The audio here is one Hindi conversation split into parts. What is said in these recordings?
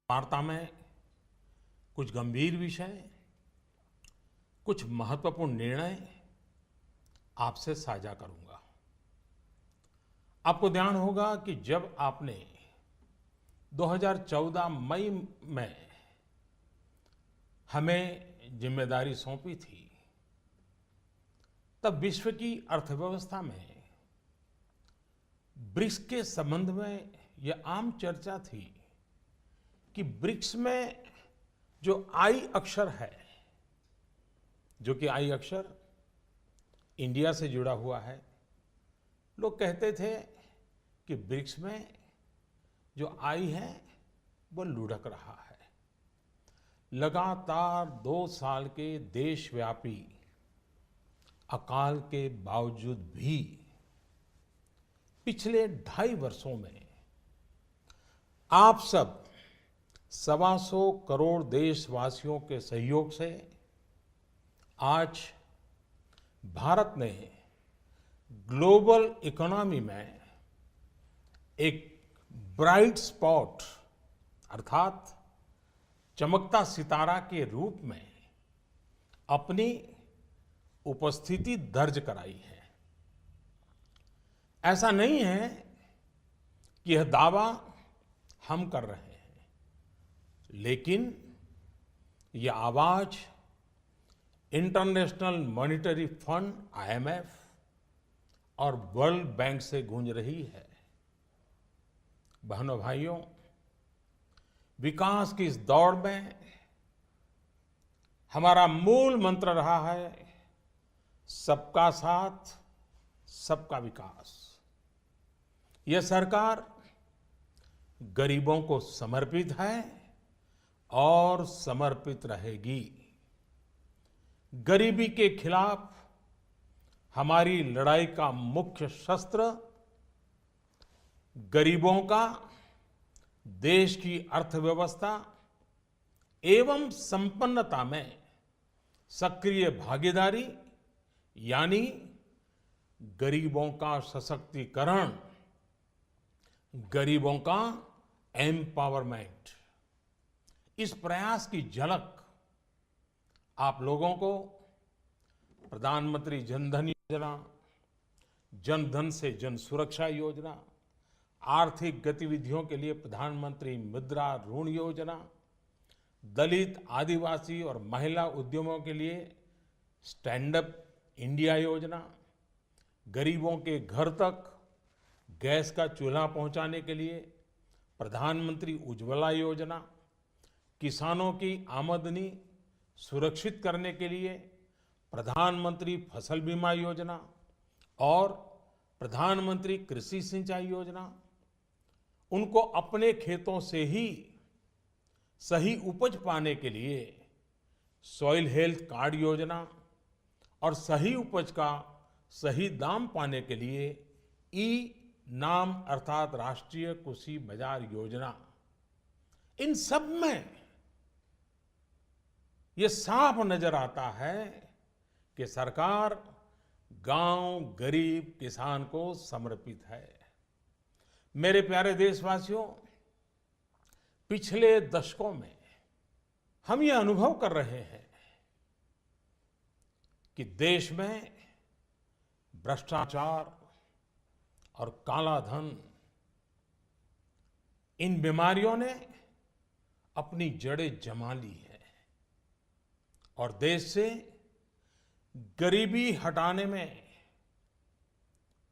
वार्ता में कुछ गंभीर विषय, कुछ महत्वपूर्ण निर्णय आपसे साझा करूंगा। आपको ध्यान होगा कि जब आपने 2014 मई में हमें जिम्मेदारी सौंपी थी, तब विश्व की अर्थव्यवस्था में ब्रिक्स के संबंध में यह आम चर्चा थी कि ब्रिक्स में जो आई अक्षर है, जो कि आई अक्षर इंडिया से जुड़ा हुआ है, लोग कहते थे कि ब्रिक्स में जो आई है वो लुढ़क रहा है। लगातार 2 साल के देशव्यापी अकाल के बावजूद भी पिछले 2.5 वर्षों में आप सब 125 करोड़ देशवासियों के सहयोग से आज भारत ने ग्लोबल इकोनॉमी में एक ब्राइट स्पॉट अर्थात चमकता सितारा के रूप में अपनी उपस्थिति दर्ज कराई है। ऐसा नहीं है कि यह दावा हम कर रहे हैं, लेकिन यह आवाज इंटरनेशनल मॉनिटरी फंड IMF और वर्ल्ड बैंक से गूंज रही है। बहनों भाइयों, विकास की इस दौड़ में हमारा मूल मंत्र रहा है सबका साथ, सबका विकास। यह सरकार गरीबों को समर्पित है और समर्पित रहेगी। गरीबी के खिलाफ हमारी लड़ाई का मुख्य शस्त्र गरीबों का देश की अर्थव्यवस्था एवं संपन्नता में सक्रिय भागीदारी यानी गरीबों का सशक्तिकरण, गरीबों का एम्पावरमेंट। इस प्रयास की झलक आप लोगों को प्रधानमंत्री जन धन योजना, जन धन से जन सुरक्षा योजना, आर्थिक गतिविधियों के लिए प्रधानमंत्री मुद्रा ऋण योजना, दलित, आदिवासी और महिला उद्यमों के लिए स्टैंड अप इंडिया योजना, गरीबों के घर तक गैस का चूल्हा पहुंचाने के लिए प्रधानमंत्री उज्ज्वला योजना, किसानों की आमदनी सुरक्षित करने के लिए प्रधानमंत्री फसल बीमा योजना और प्रधानमंत्री कृषि सिंचाई योजना, उनको अपने खेतों से ही सही उपज पाने के लिए सॉइल हेल्थ कार्ड योजना और सही उपज का सही दाम पाने के लिए ई नाम अर्थात राष्ट्रीय कृषि बाजार योजना। इन सब में ये साफ नजर आता है कि सरकार गांव, गरीब, किसान को समर्पित है। मेरे प्यारे देशवासियों, पिछले दशकों में हम ये अनुभव कर रहे हैं कि देश में भ्रष्टाचार और काला धन, इन बीमारियों ने अपनी जड़ें जमा ली है और देश से गरीबी हटाने में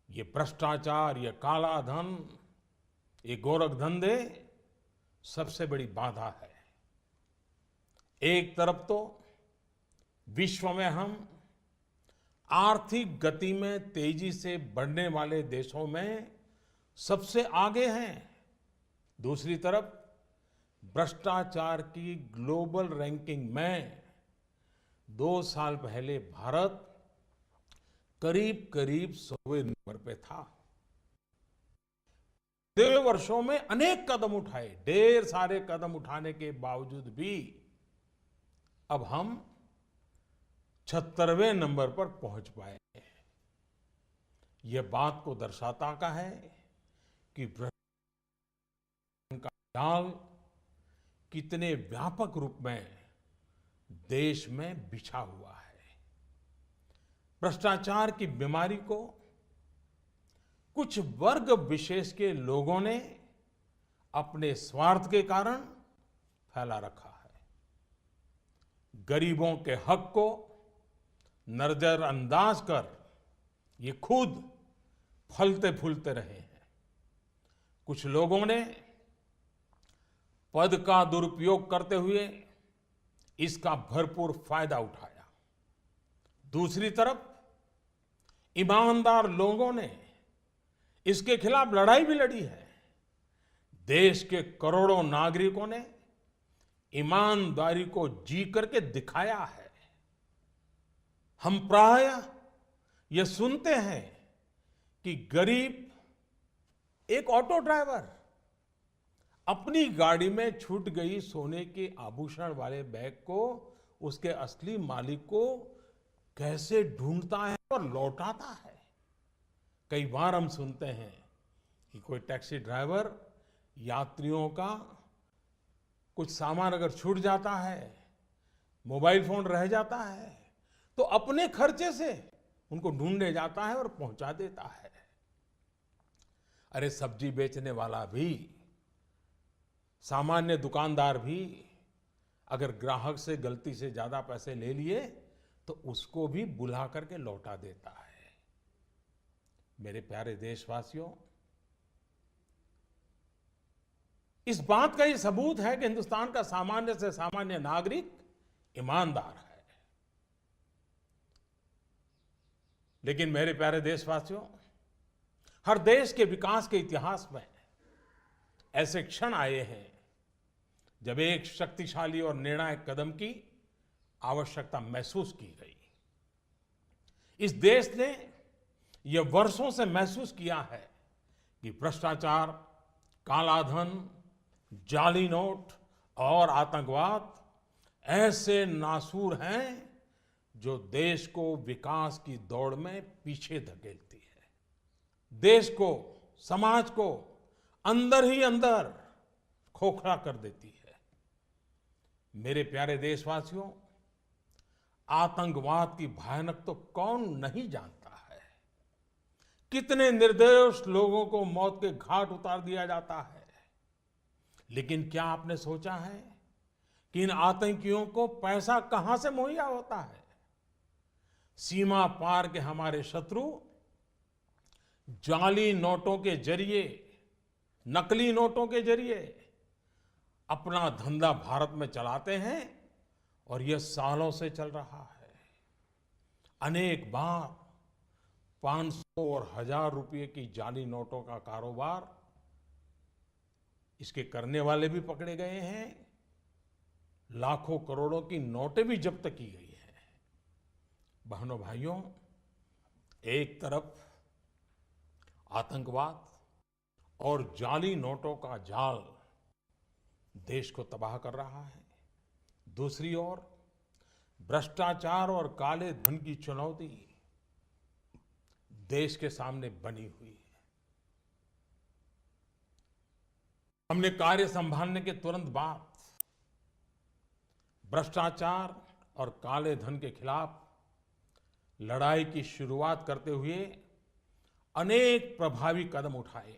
ये भ्रष्टाचार, ये काला धन, ये गोरखधंधे सबसे बड़ी बाधा है। एक तरफ तो विश्व में हम आर्थिक गति में तेजी से बढ़ने वाले देशों में सबसे आगे हैं, दूसरी तरफ भ्रष्टाचार की ग्लोबल रैंकिंग में 2 साल पहले भारत करीब करीब 100वें नंबर पे था। 2 वर्षों में अनेक कदम उठाए, ढेर सारे कदम उठाने के बावजूद भी अब हम 76वें नंबर पर पहुंच पाए। यह बात को दर्शाता का है कि भ्रष्टाचार का जाल कितने व्यापक रूप में देश में बिछा हुआ है। भ्रष्टाचार की बीमारी को कुछ वर्ग विशेष के लोगों ने अपने स्वार्थ के कारण फैला रखा है। गरीबों के हक को नजरअंदाज कर ये खुद फलते फूलते रहे हैं। कुछ लोगों ने पद का दुरुपयोग करते हुए इसका भरपूर फायदा उठाया। दूसरी तरफ ईमानदार लोगों ने इसके खिलाफ लड़ाई भी लड़ी है। देश के करोड़ों नागरिकों ने ईमानदारी को जी करके दिखाया है। हम प्रायः यह सुनते हैं कि गरीब एक ऑटो ड्राइवर अपनी गाड़ी में छूट गई सोने के आभूषण वाले बैग को उसके असली मालिक को कैसे ढूंढता है और लौटाता है। कई बार हम सुनते हैं कि कोई टैक्सी ड्राइवर यात्रियों का कुछ सामान अगर छूट जाता है, मोबाइल फोन रह जाता है, तो अपने खर्चे से उनको ढूंढने जाता है और पहुंचा देता है। अरे सब्जी बेचने वाला भी, सामान्य दुकानदार भी अगर ग्राहक से गलती से ज्यादा पैसे ले लिए तो उसको भी बुला करके लौटा देता है। मेरे प्यारे देशवासियों, इस बात का ये सबूत है कि हिंदुस्तान का सामान्य से सामान्य नागरिक ईमानदार है। लेकिन मेरे प्यारे देशवासियों, हर देश के विकास के इतिहास में ऐसे क्षण आए हैं जब एक शक्तिशाली और निर्णायक कदम की आवश्यकता महसूस की गई। इस देश ने यह वर्षों से महसूस किया है कि भ्रष्टाचार, कालाधन, जाली नोट और आतंकवाद ऐसे नासूर हैं जो देश को विकास की दौड़ में पीछे धकेलती है। देश को, समाज को अंदर ही अंदर खोखला कर देती है। मेरे प्यारे देशवासियों, आतंकवाद की भयानक तो कौन नहीं जानता है। कितने निर्दोष लोगों को मौत के घाट उतार दिया जाता है। लेकिन क्या आपने सोचा है कि इन आतंकियों को पैसा कहां से मुहैया होता है? सीमा पार के हमारे शत्रु जाली नोटों के जरिए, नकली नोटों के जरिए अपना धंधा भारत में चलाते हैं और यह सालों से चल रहा है। अनेक बार 500 और 1000 रुपये की जाली नोटों का कारोबार इसके करने वाले भी पकड़े गए हैं। लाखों करोड़ों की नोटें भी जब्त की गई हैं। बहनों भाइयों, एक तरफ आतंकवाद और जाली नोटों का जाल देश को तबाह कर रहा है, दूसरी ओर भ्रष्टाचार और काले धन की चुनौती देश के सामने बनी हुई है। हमने कार्य संभालने के तुरंत बाद भ्रष्टाचार और काले धन के खिलाफ लड़ाई की शुरुआत करते हुए अनेक प्रभावी कदम उठाए।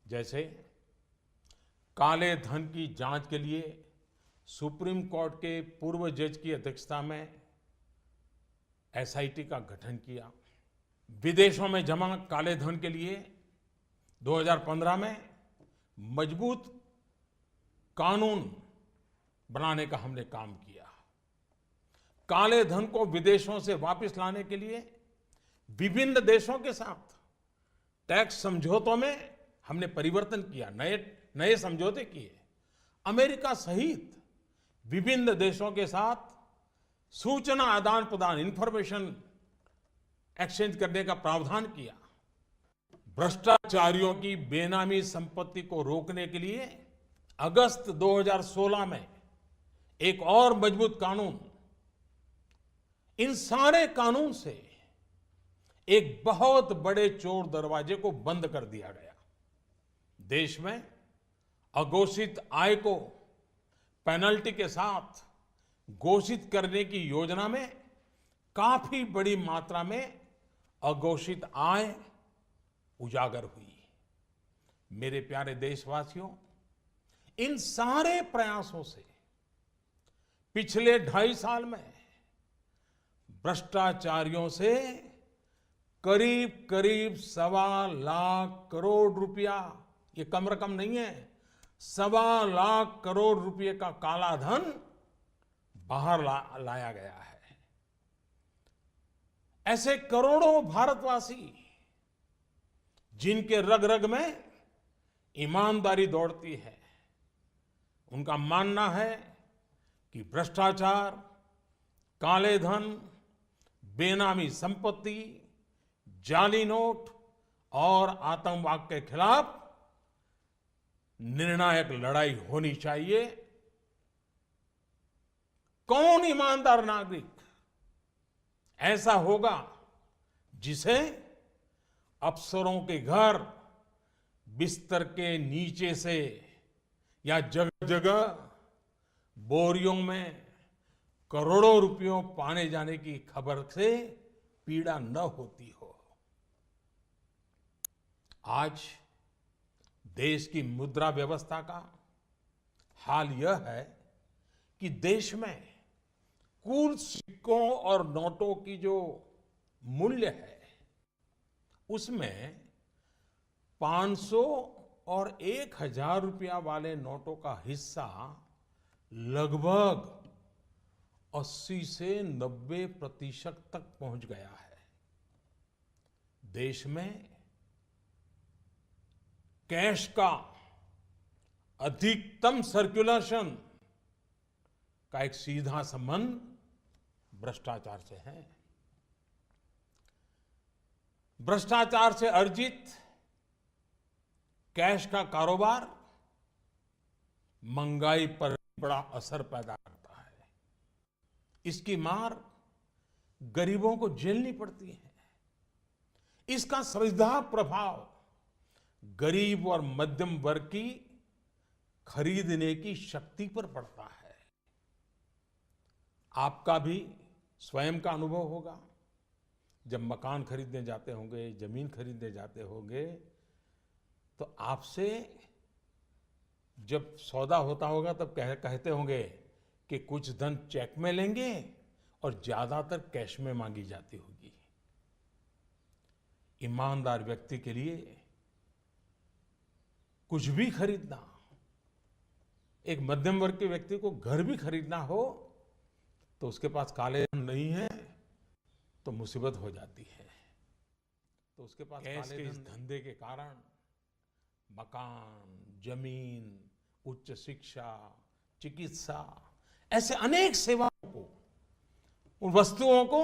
जैसे काले धन की जांच के लिए सुप्रीम कोर्ट के पूर्व जज की अध्यक्षता में एसआईटी का गठन किया। विदेशों में जमा काले धन के लिए 2015 में मजबूत कानून बनाने का हमने काम किया। काले धन को विदेशों से वापस लाने के लिए विभिन्न देशों के साथ टैक्स समझौतों में हमने परिवर्तन किया, नए समझौते किए। अमेरिका सहित विभिन्न देशों के साथ सूचना आदान प्रदान, इंफॉर्मेशन एक्सचेंज करने का प्रावधान किया। भ्रष्टाचारियों की बेनामी संपत्ति को रोकने के लिए अगस्त 2016 में एक और मजबूत कानून, इन सारे कानून से एक बहुत बड़े चोर दरवाजे को बंद कर दिया गया। देश में अघोषित आय को पेनल्टी के साथ घोषित करने की योजना में काफी बड़ी मात्रा में अघोषित आय उजागर हुई। मेरे प्यारे देशवासियों, इन सारे प्रयासों से पिछले 2.5 साल में भ्रष्टाचारियों से करीब करीब 1.25 लाख करोड़ रुपया, ये कम रकम नहीं है, 1.25 लाख करोड़ रुपए का काला धन बाहर लाया गया है। ऐसे करोड़ों भारतवासी जिनके रग रग में ईमानदारी दौड़ती है, उनका मानना है कि भ्रष्टाचार, काले धन, बेनामी संपत्ति, जाली नोट और आतंकवाद के खिलाफ निर्णायक लड़ाई होनी चाहिए। कौन ईमानदार नागरिक ऐसा होगा जिसे अफसरों के घर बिस्तर के नीचे से या जगह जगह बोरियों में करोड़ों रुपयों पाने जाने की खबर से पीड़ा न होती हो। आज देश की मुद्रा व्यवस्था का हाल यह है कि देश में कुल सिक्कों और नोटों की जो मूल्य है, उसमें 500 और 1000 रुपया वाले नोटों का हिस्सा लगभग 80 से 90% तक पहुंच गया है। देश में कैश का अधिकतम सर्कुलेशन का एक सीधा संबंध भ्रष्टाचार से है। भ्रष्टाचार से अर्जित कैश का कारोबार महंगाई पर बड़ा असर पैदा करता है। इसकी मार गरीबों को झेलनी पड़ती है। इसका सीधा प्रभाव गरीब और मध्यम वर्ग की खरीदने की शक्ति पर पड़ता है। आपका भी स्वयं का अनुभव होगा। जब मकान खरीदने जाते होंगे, जमीन खरीदने जाते होंगे, तो आपसे जब सौदा होता होगा तब कहते होंगे कि कुछ धन चेक में लेंगे और ज्यादातर कैश में मांगी जाती होगी। ईमानदार व्यक्ति के लिए कुछ भी खरीदना, एक मध्यम वर्ग के व्यक्ति को घर भी खरीदना हो तो उसके पास काले धन नहीं है तो मुसीबत हो जाती है। तो उसके पास कैश के इस धंधे के कारण मकान, जमीन, उच्च शिक्षा, चिकित्सा, ऐसे अनेक सेवाओं को, उन वस्तुओं को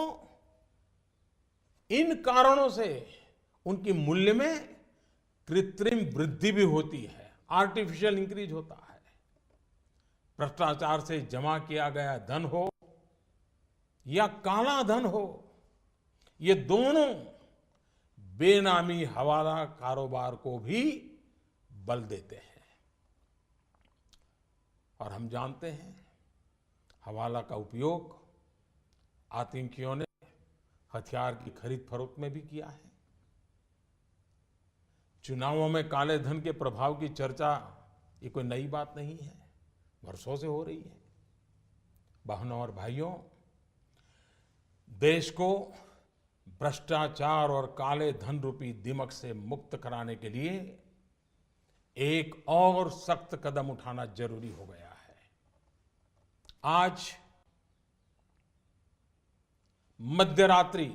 इन कारणों से उनकी मूल्य में कृत्रिम वृद्धि भी होती है, आर्टिफिशियल इंक्रीज होता है। भ्रष्टाचार से जमा किया गया धन हो या काला धन हो, ये दोनों बेनामी हवाला कारोबार को भी बल देते हैं। और हम जानते हैं हवाला का उपयोग आतंकियों ने हथियार की खरीद फरोख्त में भी किया है। चुनावों में काले धन के प्रभाव की चर्चा ये कोई नई बात नहीं है, वर्षों से हो रही है। बहनों और भाइयों, देश को भ्रष्टाचार और काले धन रूपी दिमक से मुक्त कराने के लिए एक और सख्त कदम उठाना जरूरी हो गया है। आज मध्यरात्रि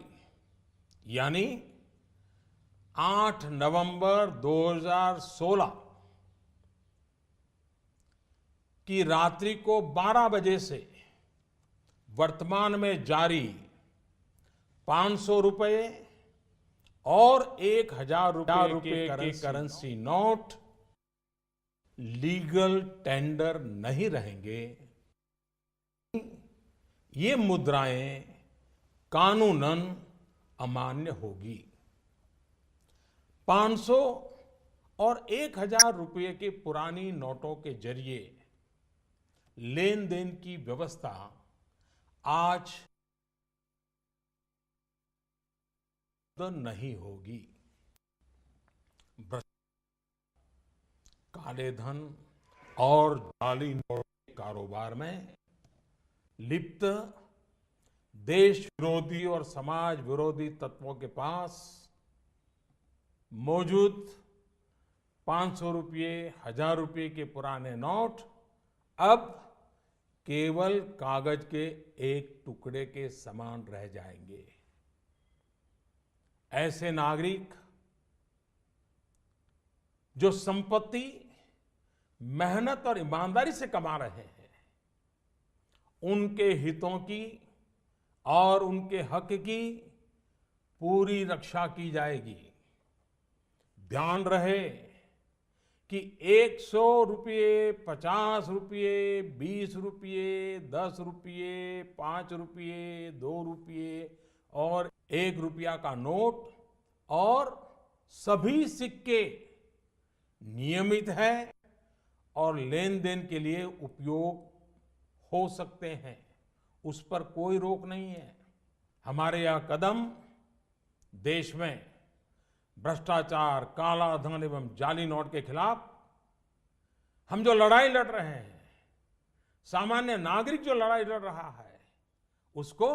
यानी 8 नवंबर 2016 की रात्रि को 12 बजे से वर्तमान में जारी 500 रुपए और 1000 रुपए के करेंसी नोट लीगल टेंडर नहीं रहेंगे। ये मुद्राएं कानूनन अमान्य होगी। 500 और 1,000 रुपये के पुरानी नोटों के जरिए लेन देन की व्यवस्था आज नहीं होगी। काले धन और जाली नोट के कारोबार में लिप्त देश विरोधी और समाज विरोधी तत्वों के पास मौजूद 500 रुपये, 1,000 रुपये के पुराने नोट अब केवल कागज के एक टुकड़े के समान रह जाएंगे। ऐसे नागरिक जो संपत्ति मेहनत और ईमानदारी से कमा रहे हैं, उनके हितों की और उनके हक की पूरी रक्षा की जाएगी। ध्यान रहे कि 100 रुपये, 50 रुपये, 20 रुपये, 10 रुपये, 5 रुपये, 2 रुपये और 1 रुपया का नोट और सभी सिक्के नियमित है और लेन देन के लिए उपयोग हो सकते हैं, उस पर कोई रोक नहीं है। हमारे यह कदम देश में भ्रष्टाचार, काला धन एवं जाली नोट के खिलाफ हम जो लड़ाई लड़ रहे हैं, सामान्य नागरिक जो लड़ाई लड़ रहा है, उसको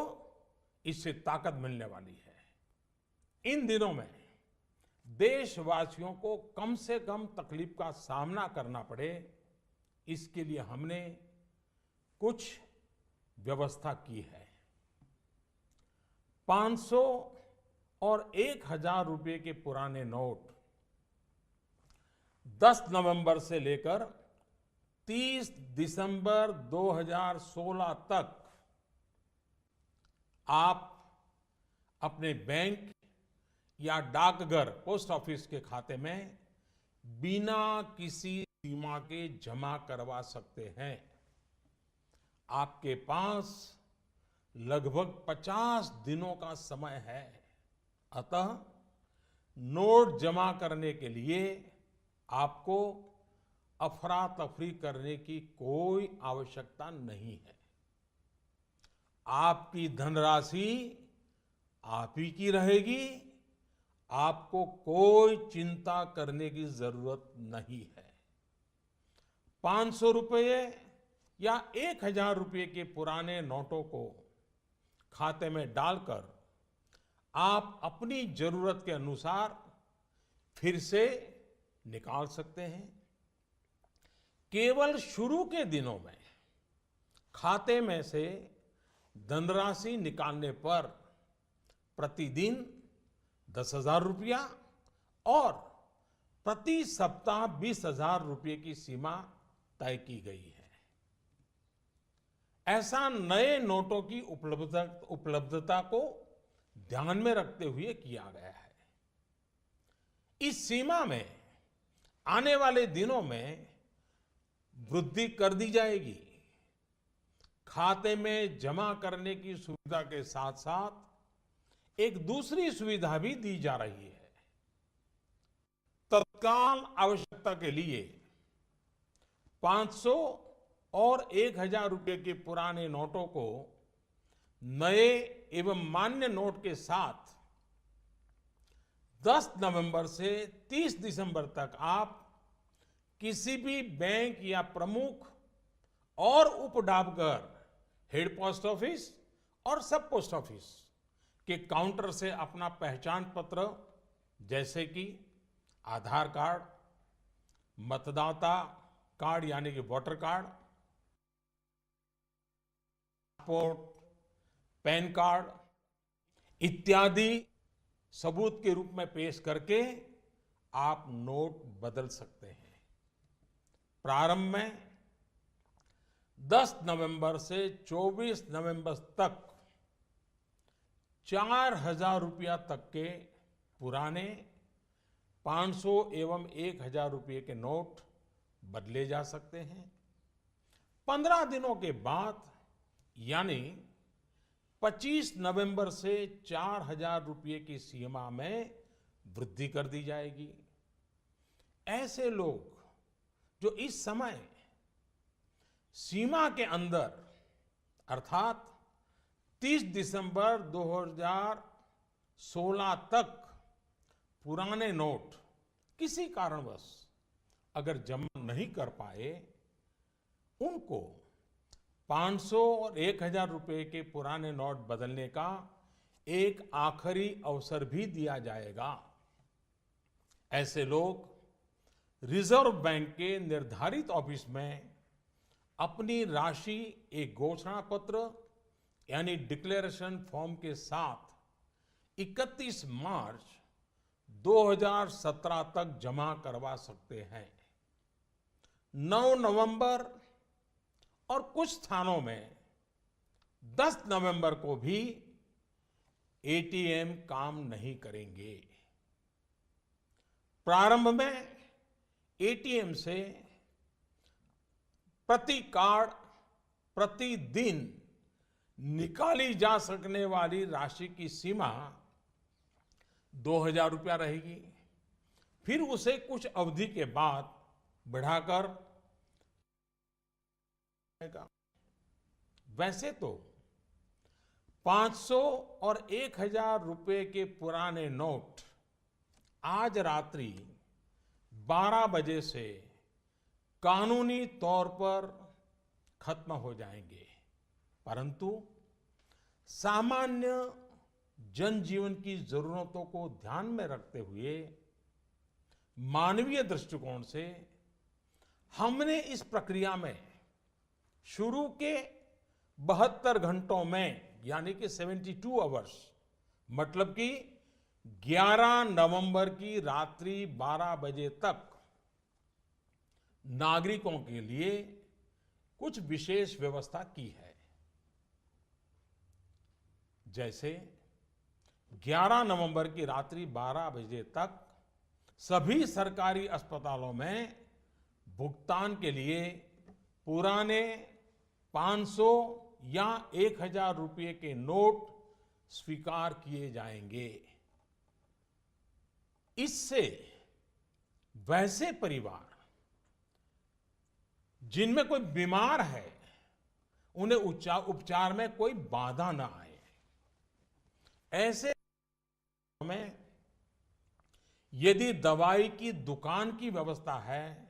इससे ताकत मिलने वाली है। इन दिनों में देशवासियों को कम से कम तकलीफ का सामना करना पड़े, इसके लिए हमने कुछ व्यवस्था की है। 500 और 1,000 रुपये के पुराने नोट 10 नवंबर से लेकर 30 दिसंबर 2016 तक आप अपने बैंक या डाकघर, पोस्ट ऑफिस के खाते में बिना किसी सीमा के जमा करवा सकते हैं। आपके पास लगभग 50 दिनों का समय है। अतः नोट जमा करने के लिए आपको अफरा तफरी करने की कोई आवश्यकता नहीं है। आपकी धनराशि आप ही की रहेगी, आपको कोई चिंता करने की जरूरत नहीं है। 500 रुपये या 1,000 रुपये के पुराने नोटों को खाते में डालकर आप अपनी जरूरत के अनुसार फिर से निकाल सकते हैं। केवल शुरू के दिनों में खाते में से धनराशि निकालने पर प्रतिदिन 10,000 रुपया और प्रति सप्ताह 20,000 रुपये की सीमा तय की गई है। ऐसा नए नोटों की उपलब्धता को ध्यान में रखते हुए किया गया है। इस सीमा में आने वाले दिनों में वृद्धि कर दी जाएगी। खाते में जमा करने की सुविधा के साथ साथ एक दूसरी सुविधा भी दी जा रही है। तत्काल आवश्यकता के लिए 500 और 1,000 रुपये के पुराने नोटों को नए एवं मान्य नोट के साथ 10 नवंबर से 30 दिसंबर तक आप किसी भी बैंक या प्रमुख और उप डाकघर, हेड पोस्ट ऑफिस और सब पोस्ट ऑफिस के काउंटर से अपना पहचान पत्र जैसे कि आधार कार्ड, मतदाता कार्ड यानी कि voter card, passport, pan card इत्यादि सबूत के रूप में पेश करके आप नोट बदल सकते हैं। प्रारंभ में 10 नवंबर से 24 नवंबर तक 4,000 रुपया तक के पुराने 500 एवं 1,000 रुपये के नोट बदले जा सकते हैं। 15 दिनों के बाद यानी 25 नवंबर से 4,000 रुपये की सीमा में वृद्धि कर दी जाएगी। ऐसे लोग जो इस समय सीमा के अंदर अर्थात 30 दिसंबर 2016 तक पुराने नोट किसी कारणवश अगर जमा नहीं कर पाए, उनको 500 और 1000 रुपए के पुराने नोट बदलने का एक आखिरी अवसर भी दिया जाएगा। ऐसे लोग रिजर्व बैंक के निर्धारित ऑफिस में अपनी राशि एक घोषणा पत्र यानी डिक्लेरेशन फॉर्म के साथ 31 मार्च 2017 तक जमा करवा सकते हैं। 9 नवंबर और कुछ स्थानों में 10 नवंबर को भी एटीएम काम नहीं करेंगे। प्रारंभ में एटीएम से प्रति कार्ड प्रतिदिन निकाली जा सकने वाली राशि की सीमा 2000 रुपया रहेगी। फिर उसे कुछ अवधि के बाद बढ़ाकर वैसे तो 500 और 1000 रुपए के पुराने नोट आज रात्रि 12 बजे से कानूनी तौर पर खत्म हो जाएंगे, परंतु सामान्य जनजीवन की जरूरतों को ध्यान में रखते हुए मानवीय दृष्टिकोण से हमने इस प्रक्रिया में शुरू के 72 घंटों में यानी कि 72 आवर्स मतलब कि 11 नवंबर की रात्रि 12 बजे तक नागरिकों के लिए कुछ विशेष व्यवस्था की है। जैसे 11 नवंबर की रात्रि 12 बजे तक सभी सरकारी अस्पतालों में भुगतान के लिए पुराने 500 या 1000 रुपये के नोट स्वीकार किए जाएंगे। इससे वैसे परिवार जिनमें कोई बीमार है उन्हें उपचार में कोई बाधा ना आए। ऐसे में यदि दवाई की दुकान की व्यवस्था है,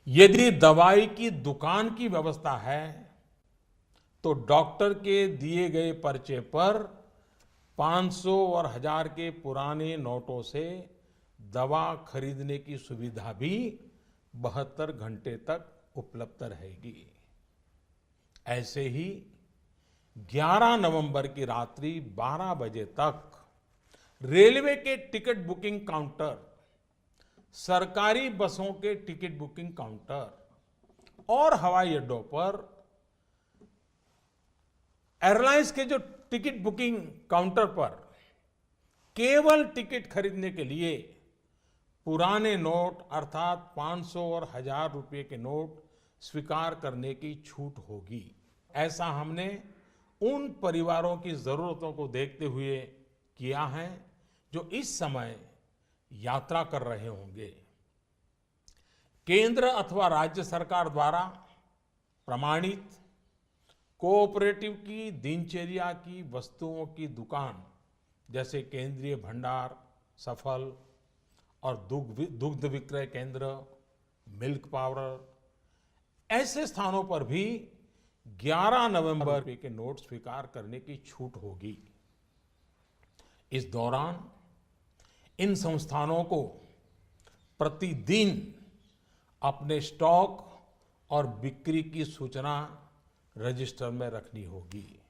यदि दवाई की दुकान की व्यवस्था है तो डॉक्टर के दिए गए पर्चे पर 500 और 1000 के पुराने नोटों से दवा खरीदने की सुविधा भी 72 घंटे तक उपलब्ध रहेगी। ऐसे ही 11 नवंबर की रात्रि 12 बजे तक रेलवे के टिकट बुकिंग काउंटर, सरकारी बसों के टिकट बुकिंग काउंटर और हवाई अड्डों पर एयरलाइंस के जो टिकट बुकिंग काउंटर पर केवल टिकट खरीदने के लिए पुराने नोट अर्थात 500 और 1000 रुपये के नोट स्वीकार करने की छूट होगी। ऐसा हमने उन परिवारों की जरूरतों को देखते हुए किया है जो इस समय यात्रा कर रहे होंगे। केंद्र अथवा राज्य सरकार द्वारा प्रमाणित कोऑपरेटिव की दिनचर्या की वस्तुओं की दुकान जैसे केंद्रीय भंडार, सफल और दुग्ध विक्रय केंद्र, मिल्क पाउडर, ऐसे स्थानों पर भी 11 नवंबर के नोट स्वीकार करने की छूट होगी। इस दौरान इन संस्थानों को प्रतिदिन अपने स्टॉक और बिक्री की सूचना रजिस्टर में रखनी होगी।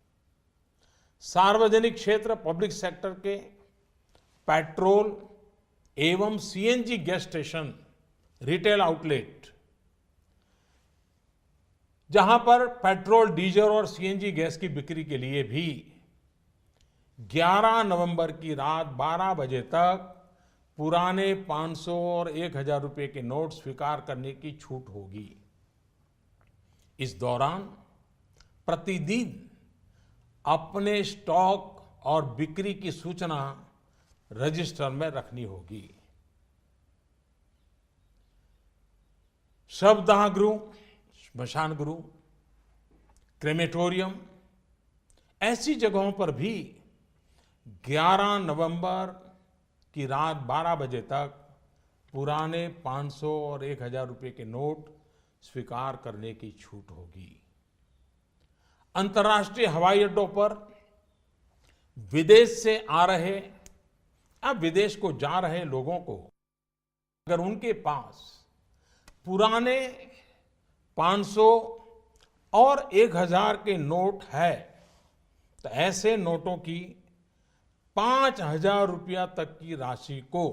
सार्वजनिक क्षेत्र पब्लिक सेक्टर के पेट्रोल एवं CNG gas station, retail outlet, जहां पर पेट्रोल, डीजल और सीएनजी गैस की बिक्री के लिए भी 11 नवंबर की रात 12 बजे तक पुराने 500 और 1000 रुपये के नोट स्वीकार करने की छूट होगी। इस दौरान प्रतिदिन अपने स्टॉक और बिक्री की सूचना रजिस्टर में रखनी होगी। शवदाह गृह, श्मशान गृह, क्रेमेटोरियम, ऐसी जगहों पर भी 11 नवंबर की रात 12 बजे तक पुराने 500 और 1000 रुपए के नोट स्वीकार करने की छूट होगी। अंतर्राष्ट्रीय हवाई अड्डों पर विदेश से आ रहे या विदेश को जा रहे लोगों को अगर उनके पास पुराने 500 और 1000 के नोट है तो ऐसे नोटों की 5000 रुपया तक की राशि को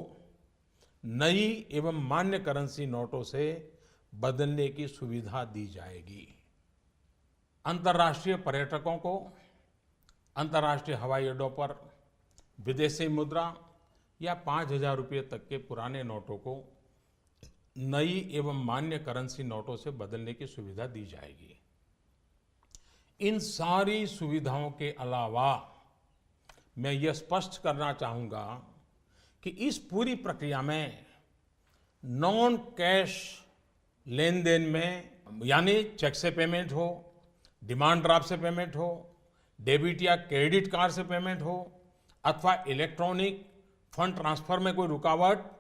नई एवं मान्य करेंसी नोटों से बदलने की सुविधा दी जाएगी। अंतर्राष्ट्रीय पर्यटकों को अंतर्राष्ट्रीय हवाई अड्डों पर विदेशी मुद्रा या 5000 रुपये तक के पुराने नोटों को नई एवं मान्य करेंसी नोटों से बदलने की सुविधा दी जाएगी। इन सारी सुविधाओं के अलावा मैं ये स्पष्ट करना चाहूंगा कि इस पूरी प्रक्रिया में नॉन कैश लेन देन में यानी चेक से पेमेंट हो, डिमांड ड्राफ्ट से पेमेंट हो, डेबिट या क्रेडिट कार्ड से पेमेंट हो अथवा इलेक्ट्रॉनिक फंड ट्रांसफर में कोई रुकावट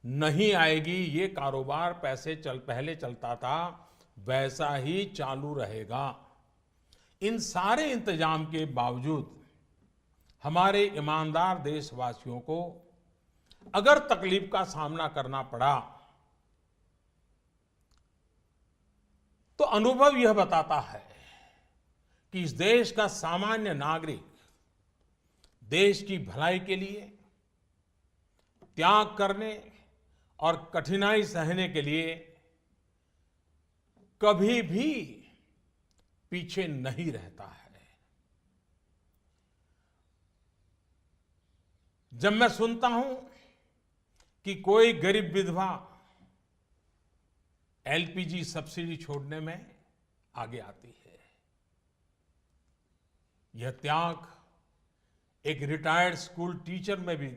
नहीं आएगी। ये कारोबार पहले चलता था वैसा ही चालू रहेगा। इन सारे इंतजाम के बावजूद हमारे ईमानदार देशवासियों को अगर तकलीफ का सामना करना पड़ा तो अनुभव यह बताता है कि इस देश का सामान्य नागरिक देश की भलाई के लिए त्याग करने और कठिनाई सहने के लिए कभी भी पीछे नहीं रहता है। जब मैं सुनता हूं कि कोई गरीब विधवा एलपीजी सब्सिडी छोड़ने में आगे आती है, यह त्याग एक रिटायर्ड स्कूल टीचर में भी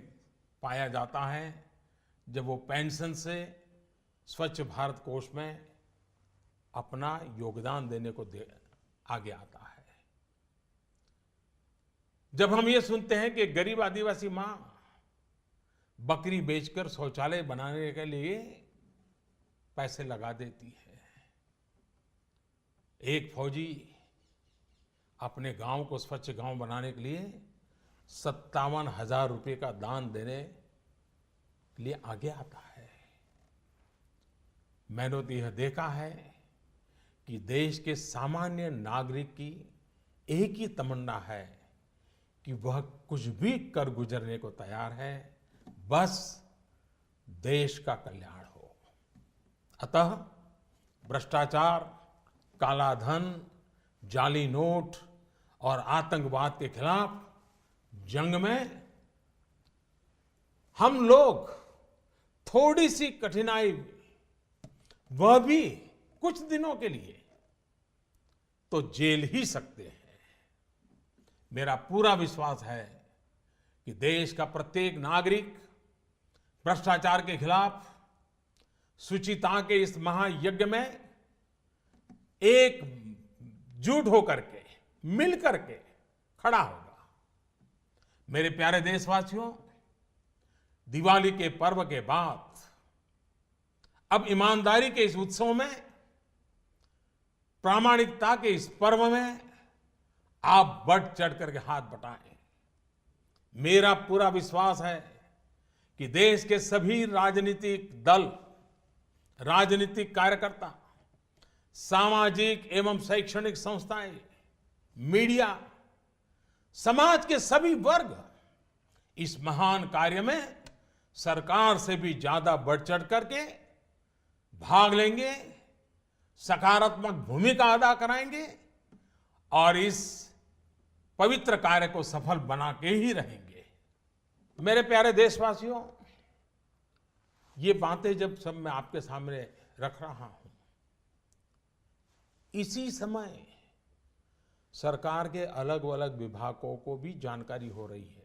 पाया जाता है जब वो पेंशन से स्वच्छ भारत कोष में अपना योगदान देने को आगे आता है। जब हम ये सुनते हैं कि गरीब आदिवासी मां बकरी बेचकर शौचालय बनाने के लिए पैसे लगा देती है, एक फौजी अपने गांव को स्वच्छ गांव बनाने के लिए 57,000 रुपये का दान देने के लिए आगे आता है। मैंने तो यह देखा है कि देश के सामान्य नागरिक की एक ही तमन्ना है कि वह कुछ भी कर गुजरने को तैयार है, बस देश का कल्याण हो। अतः भ्रष्टाचार, काला धन, जाली नोट और आतंकवाद के खिलाफ जंग में हम लोग थोड़ी सी कठिनाई, वह भी कुछ दिनों के लिए, तो झेल ही सकते हैं। मेरा पूरा विश्वास है कि देश का प्रत्येक नागरिक भ्रष्टाचार के खिलाफ शुचिता के इस महायज्ञ में एकजुट होकर के, मिल करके खड़ा होगा। मेरे प्यारे देशवासियों, दिवाली के पर्व के बाद अब ईमानदारी के इस उत्सव में, प्रामाणिकता के इस पर्व में आप बढ़ चढ़ करके हाथ बटाएं। मेरा पूरा विश्वास है कि देश के सभी राजनीतिक दल, राजनीतिक कार्यकर्ता, सामाजिक एवं शैक्षणिक संस्थाएं, मीडिया, समाज के सभी वर्ग इस महान कार्य में सरकार से भी ज्यादा बढ़ चढ़ करके भाग लेंगे, सकारात्मक भूमिका अदा कराएंगे और इस पवित्र कार्य को सफल बना के ही रहेंगे। मेरे प्यारे देशवासियों, ये बातें जब सब मैं आपके सामने रख रहा हूं, इसी समय सरकार के अलग अलग विभागों को भी जानकारी हो रही है।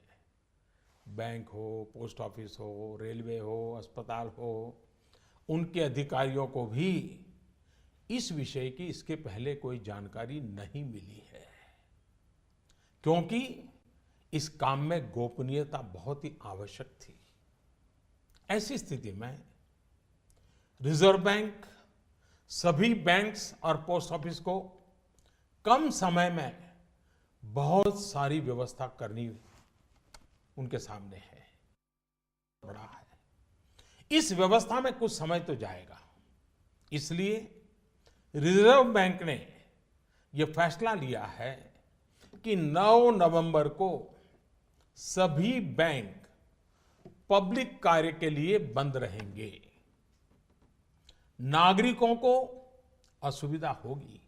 बैंक हो, पोस्ट ऑफिस हो, रेलवे हो, अस्पताल हो, उनके अधिकारियों को भी इस विषय की इसके पहले कोई जानकारी नहीं मिली है, क्योंकि इस काम में गोपनीयता बहुत ही आवश्यक थी। ऐसी स्थिति में रिजर्व बैंक सभी बैंक्स और पोस्ट ऑफिस को कम समय में बहुत सारी व्यवस्था करनी उनके सामने है, बड़ा है। इस व्यवस्था में कुछ समय तो जाएगा, इसलिए रिजर्व बैंक ने यह फैसला लिया है कि 9 नवंबर को सभी बैंक पब्लिक कार्य के लिए बंद रहेंगे। नागरिकों को असुविधा होगी।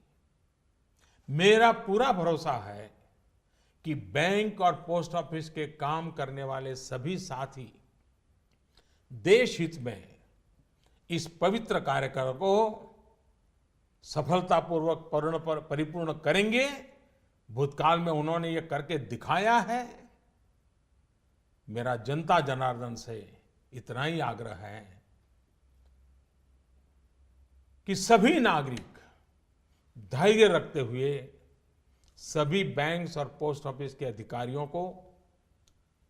मेरा पूरा भरोसा है कि बैंक और पोस्ट ऑफिस के काम करने वाले सभी साथी देश हित में इस पवित्र कार्यक्रम को सफलतापूर्वक परिपूर्ण करेंगे। भूतकाल में उन्होंने ये करके दिखाया है। मेरा जनता जनार्दन से इतना ही आग्रह है कि सभी नागरिक धैर्य रखते हुए सभी बैंक्स और पोस्ट ऑफिस के अधिकारियों को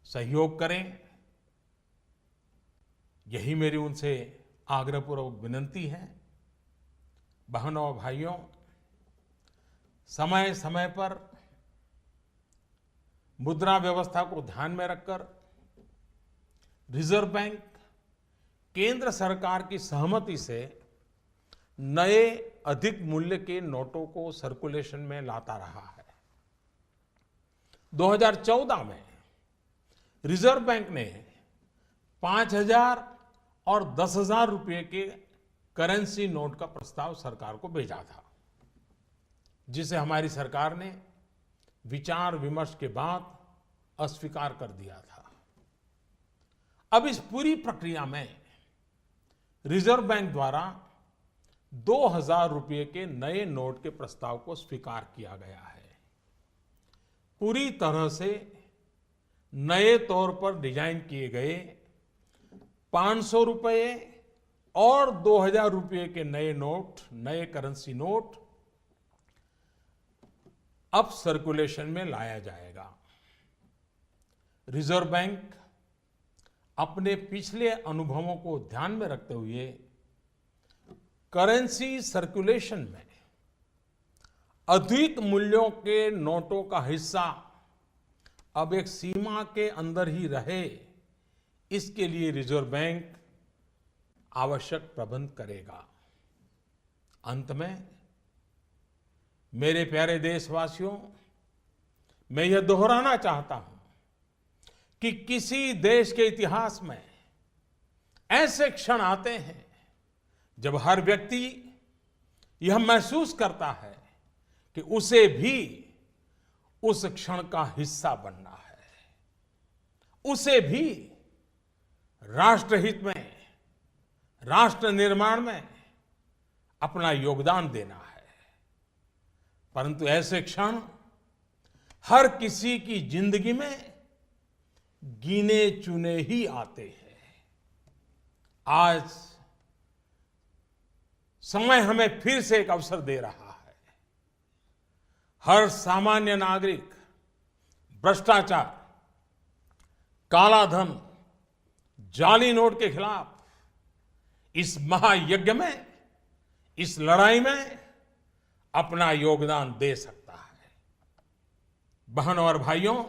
सहयोग करें। यही मेरी उनसे आग्रहपूर्वक विनती है। बहनों और भाइयों, समय समय पर मुद्रा व्यवस्था को ध्यान में रखकर रिजर्व बैंक केंद्र सरकार की सहमति से नए अधिक मूल्य के नोटों को सर्कुलेशन में लाता रहा है। 2014 में रिजर्व बैंक ने 5,000 और 10,000 रुपए के करेंसी नोट का प्रस्ताव सरकार को भेजा था, जिसे हमारी सरकार ने विचार विमर्श के बाद अस्वीकार कर दिया था। अब इस पूरी प्रक्रिया में रिजर्व बैंक द्वारा 2,000 रुपए के नए नोट के प्रस्ताव को स्वीकार किया गया है। पूरी तरह से नए तौर पर डिजाइन किए गए 500 रुपए और 2,000 रुपए के नए नोट, नए करेंसी नोट अब सर्कुलेशन में लाया जाएगा। रिजर्व बैंक अपने पिछले अनुभवों को ध्यान में रखते हुए करेंसी सर्कुलेशन में अधिक मूल्यों के नोटों का हिस्सा अब एक सीमा के अंदर ही रहे, इसके लिए रिजर्व बैंक आवश्यक प्रबंध करेगा। अंत में मेरे प्यारे देशवासियों, मैं यह दोहराना चाहता हूं कि किसी देश के इतिहास में ऐसे क्षण आते हैं जब हर व्यक्ति यह महसूस करता है कि उसे भी उस क्षण का हिस्सा बनना है, उसे भी राष्ट्रहित में, राष्ट्र निर्माण में अपना योगदान देना है। परंतु ऐसे क्षण हर किसी की जिंदगी में गिने चुने ही आते हैं। आज समय हमें फिर से एक अवसर दे रहा है। हर सामान्य नागरिक भ्रष्टाचार, कालाधन, जाली नोट के खिलाफ इस महायज्ञ में, इस लड़ाई में अपना योगदान दे सकता है। बहनों और भाइयों,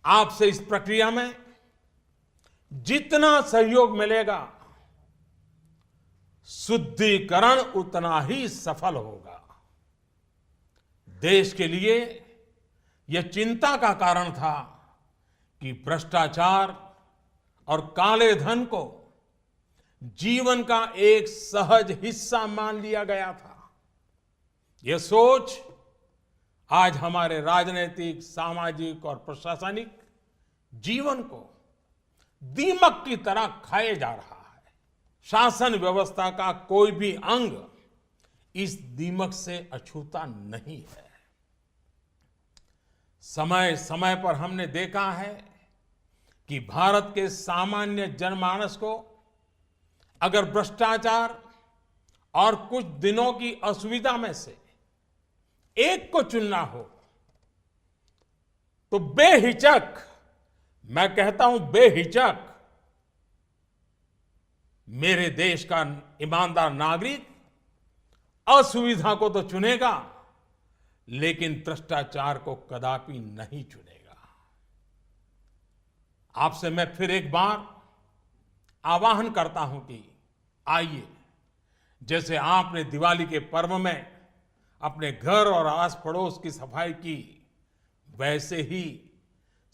आपसे इस प्रक्रिया में जितना सहयोग मिलेगा, शुद्धिकरण उतना ही सफल होगा। देश के लिए यह चिंता का कारण था कि भ्रष्टाचार और काले धन को जीवन का एक सहज हिस्सा मान लिया गया था। यह सोच आज हमारे राजनीतिक, सामाजिक और प्रशासनिक जीवन को दीमक की तरह खाए जा रहा है। शासन व्यवस्था का कोई भी अंग इस दीमक से अछूता नहीं है। समय समय पर हमने देखा है कि भारत के सामान्य जनमानस को अगर भ्रष्टाचार और कुछ दिनों की असुविधा में से एक को चुनना हो तो बेहिचक, मैं कहता हूं बेहिचक, मेरे देश का ईमानदार नागरिक असुविधा को तो चुनेगा, लेकिन भ्रष्टाचार को कदापि नहीं चुनेगा। आपसे मैं फिर एक बार आह्वान करता हूं कि आइए, जैसे आपने दिवाली के पर्व में अपने घर और आस पड़ोस की सफाई की, वैसे ही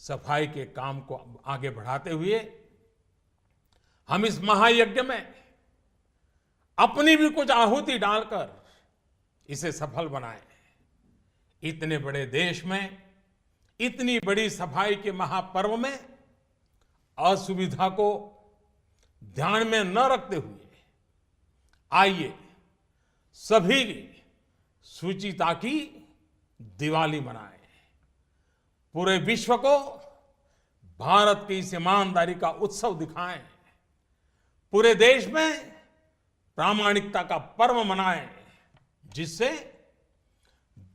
सफाई के काम को आगे बढ़ाते हुए हम इस महायज्ञ में अपनी भी कुछ आहुति डालकर इसे सफल बनाएं। इतने बड़े देश में इतनी बड़ी सफाई के महापर्व में असुविधा को ध्यान में न रखते हुए आइए सभी शुचिता की दिवाली मनाएं। पूरे विश्व को भारत की इस ईमानदारी का उत्सव दिखाएं। पूरे देश में प्रामाणिकता का पर्व मनाएं, जिससे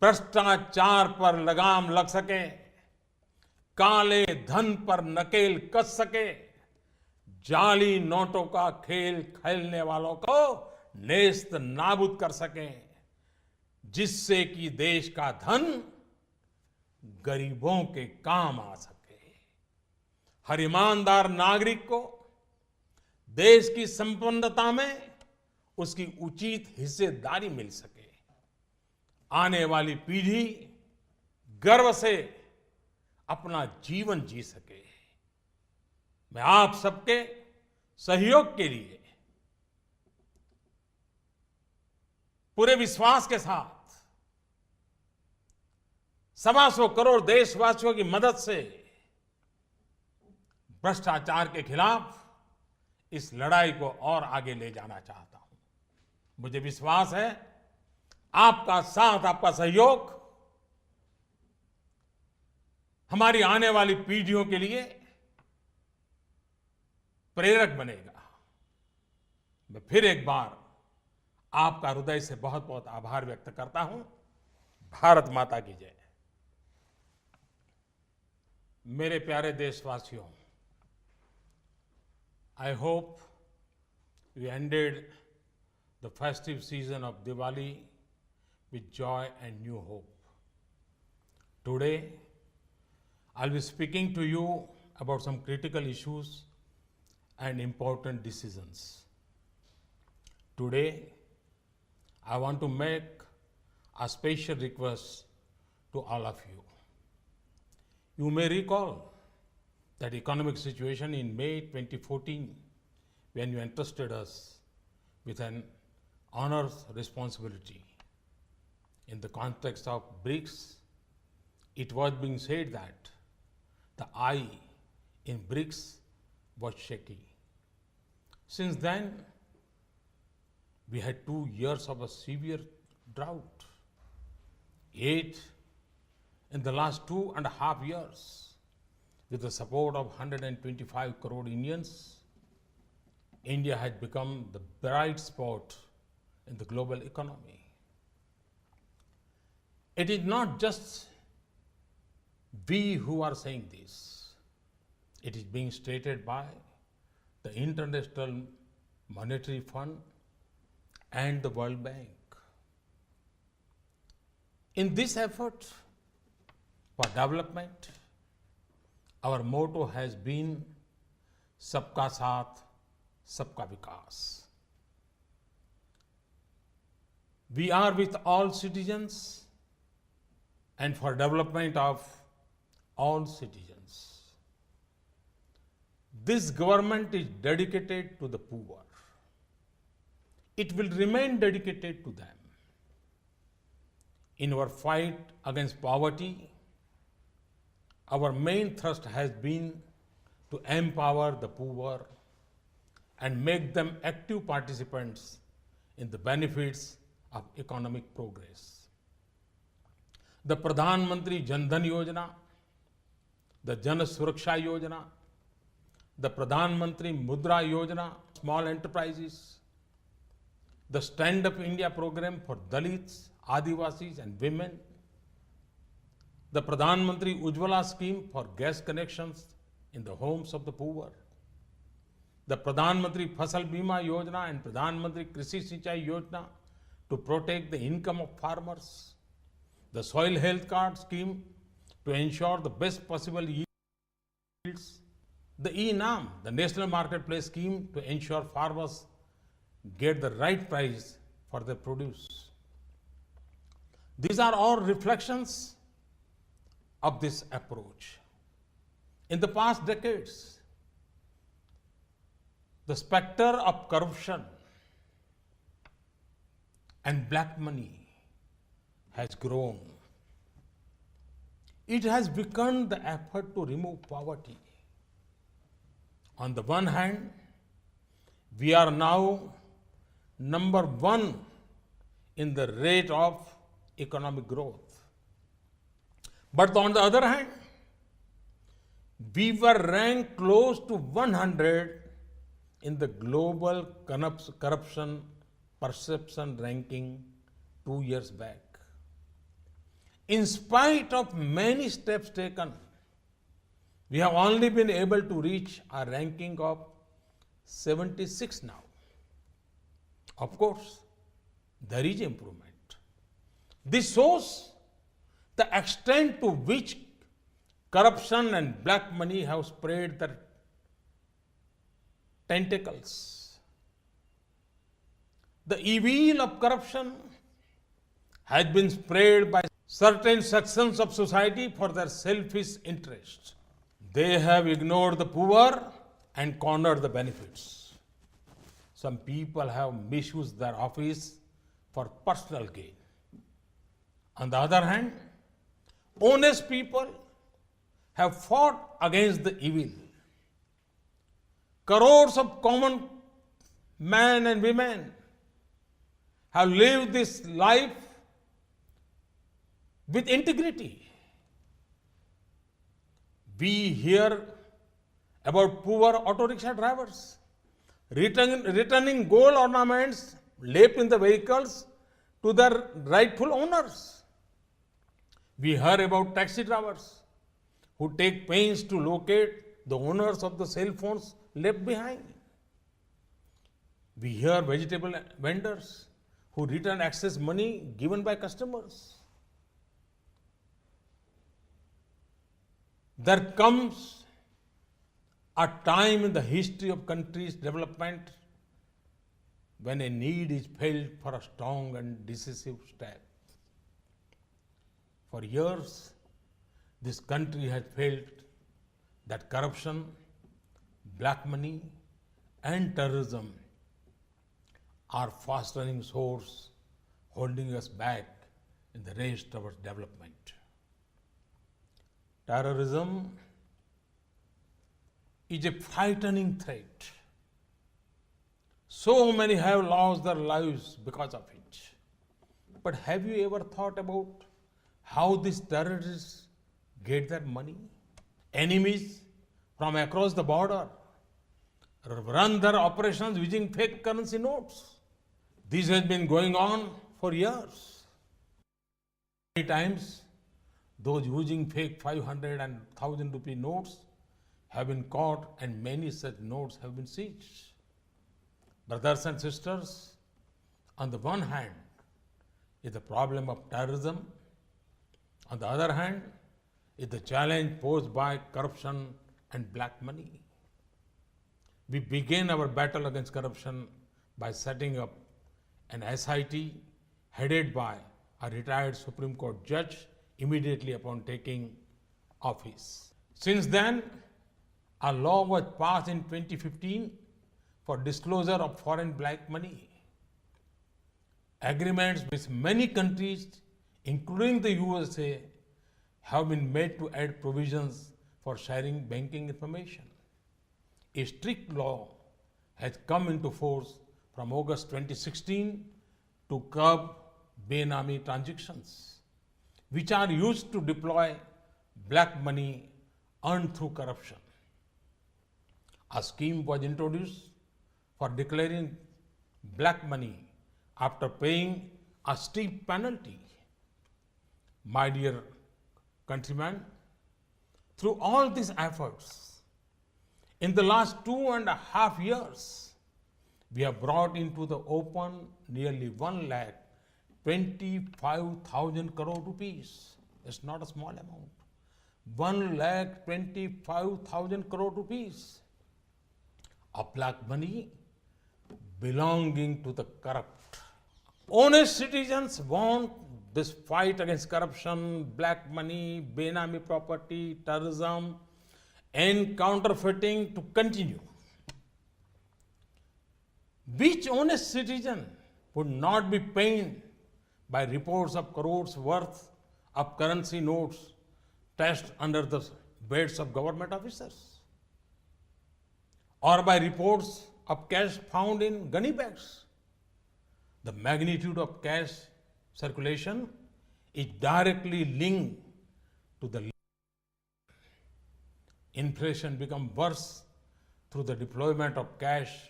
भ्रष्टाचार पर लगाम लग सके, काले धन पर नकेल कस सके, जाली नोटों का खेल खेलने वालों को नेस्त नाबूद कर सके, जिससे कि देश का धन गरीबों के काम आ सके। हर ईमानदार नागरिक को देश की संपन्नता में उसकी उचित हिस्सेदारी मिल सके, आने वाली पीढ़ी गर्व से अपना जीवन जी सके। मैं आप सबके सहयोग के लिए पूरे विश्वास के साथ 125 करोड़ देशवासियों की मदद से भ्रष्टाचार के खिलाफ इस लड़ाई को और आगे ले जाना चाहता हूं। मुझे विश्वास है आपका साथ, आपका सहयोग हमारी आने वाली पीढ़ियों के लिए प्रेरक बनेगा। मैं फिर एक बार आपका हृदय से बहुत बहुत आभार व्यक्त करता हूं। भारत माता की जय। मेरे प्यारे देशवासियों, I hope we ended the festive season of Diwali with joy and new hope. Today, I'll be speaking to you about some critical issues and important decisions. Today, I want to make a special request to all of you. You may recall that economic situation in May 2014, when you entrusted us with an honors responsibility. In the context of BRICS, it was being said that the eye in BRICS was shaky. Since then, we had 2 years of a severe drought. Yet, in the last 2.5 years, with the support of 125 crore Indians, India has become the bright spot in the global economy. It is not just we who are saying this. It is being stated by the International Monetary Fund and the World Bank. In this effort for development, our motto has been Sabka Saath, Sabka Vikas. We are with all citizens and for development of all citizens. This government is dedicated to the poor. It will remain dedicated to them. In our fight against poverty, our main thrust has been to empower the poor and make them active participants in the benefits of economic progress. The Pradhan Mantri Jan Dhan Yojana, the Jan Suraksha Yojana, the Pradhan Mantri Mudra Yojana, small enterprises, the Stand Up India program for Dalits, Adivasis and women, the Pradhan Mantri Ujjwala scheme for gas connections in the homes of the poor, the Pradhan Mantri Fasal Bima Yojana and Pradhan Mantri Krishi Sinchai Yojana to protect the income of farmers, the Soil Health Card scheme to ensure the best possible yields, the e-Naam, the National Marketplace scheme to ensure farmers get the right price for their produce. These are all reflections of this approach. In the past decades, the specter of corruption and black money has grown. It has begun the effort to remove poverty. On the one hand, we are now number one in the rate of economic growth. But on the other hand, we were ranked close to 100 in the global corruption perception ranking 2 years back. In spite of many steps taken, we have only been able to reach a ranking of 76 now. Of course, there is improvement. This shows the extent to which corruption and black money have spread their tentacles. The evil of corruption has been spread by certain sections of society for their selfish interests. They have ignored the poor and cornered the benefits. Some people have misused their office for personal gain. On the other hand, honest people have fought against the evil. Crores of common men and women have lived this life with integrity. We hear about poor auto rickshaw drivers returning gold ornaments left in the vehicles to their rightful owners. We hear about taxi drivers who take pains to locate the owners of the cell phones left behind. We hear vegetable vendors who return excess money given by customers. There comes a time in the history of country's development when a need is felt for a strong and decisive step. For years, this country has felt that corruption, black money, and terrorism are fast-running swords holding us back in the race towards development. Terrorism is a frightening threat. So many have lost their lives because of it. But have you ever thought about how these terrorists get their money? Enemies from across the border run their operations using fake currency notes. This has been going on for years. Many times, those using fake 500 and 1000 rupee notes have been caught and many such notes have been seized. Brothers and sisters, on the one hand is the problem of terrorism. On the other hand is the challenge posed by corruption and black money. We began our battle against corruption by setting up an SIT headed by a retired Supreme Court judge immediately upon taking office. Since then, a law was passed in 2015 for disclosure of foreign black money. Agreements with many countries, including the USA, have been made to add provisions for sharing banking information. A strict law has come into force from August 2016 to curb Benami transactions, which are used to deploy black money earned through corruption. A scheme was introduced for declaring black money after paying a steep penalty. My dear countrymen, through all these efforts, in the last 2.5 years, we have brought into the open nearly 1,25,000 crore rupees. It's not a small amount. 1,25,000 crore rupees of black money belonging to the corrupt. Honest citizens want this fight against corruption, black money, benami property, terrorism, and counterfeiting to continue. Which honest citizen would not be pained by reports of crores worth of currency notes stashed under the beds of government officers? Or by reports of cash found in gunny bags? The magnitude of cash circulation is directly linked to the inflation become worse through the deployment of cash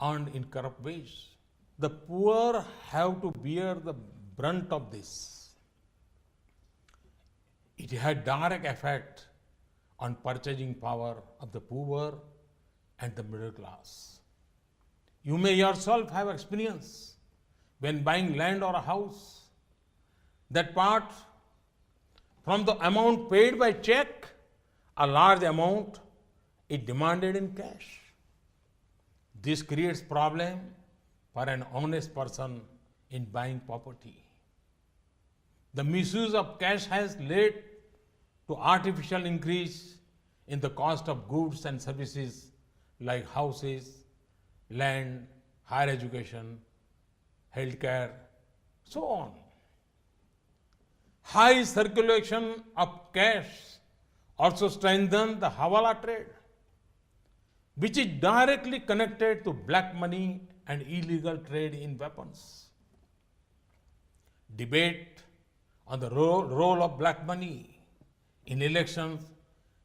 earned in corrupt ways. The poor have to bear the brunt of this. It had direct effect on purchasing power of the poor and the middle class. You may yourself have experience when buying land or a house, that part from the amount paid by check, a large amount is demanded in cash. This creates problem for an honest person in buying property. The misuse of cash has led to artificial increase in the cost of goods and services like houses, land, higher education, healthcare, so on. High circulation of cash also strengthens the Hawala trade, which is directly connected to black money and illegal trade in weapons. Debate on the role of black money in elections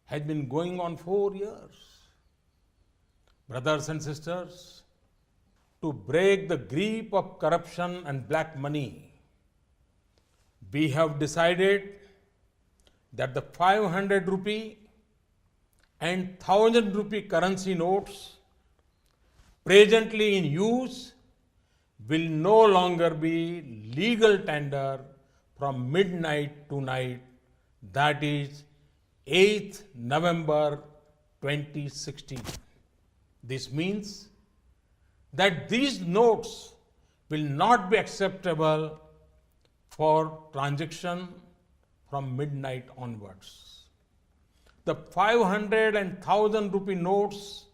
has been going on 4 years. Brothers and sisters, to break the grip of corruption and black money, we have decided that the 500 rupee and 1000 rupee currency notes presently in use will no longer be legal tender from midnight to night, that is 8th November 2016. This means that these notes will not be acceptable for transaction from midnight onwards. The 500 and 1000 rupee notes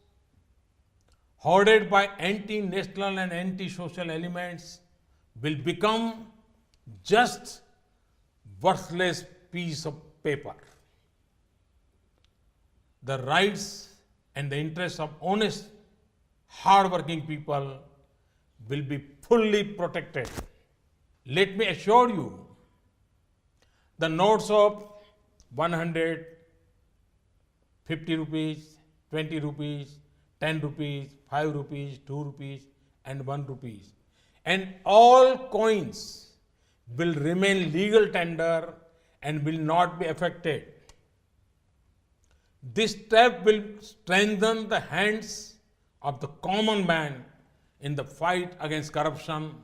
hoarded by anti-national and anti-social elements will become just worthless piece of paper. The rights and the interests of honest, hard-working people will be fully protected. Let me assure you, the notes of 100, 50 rupees, 20 rupees, 10 rupees, 5 rupees, 2 rupees, and 1 rupees, and all coins will remain legal tender and will not be affected. This step will strengthen the hands of the common man in the fight against corruption,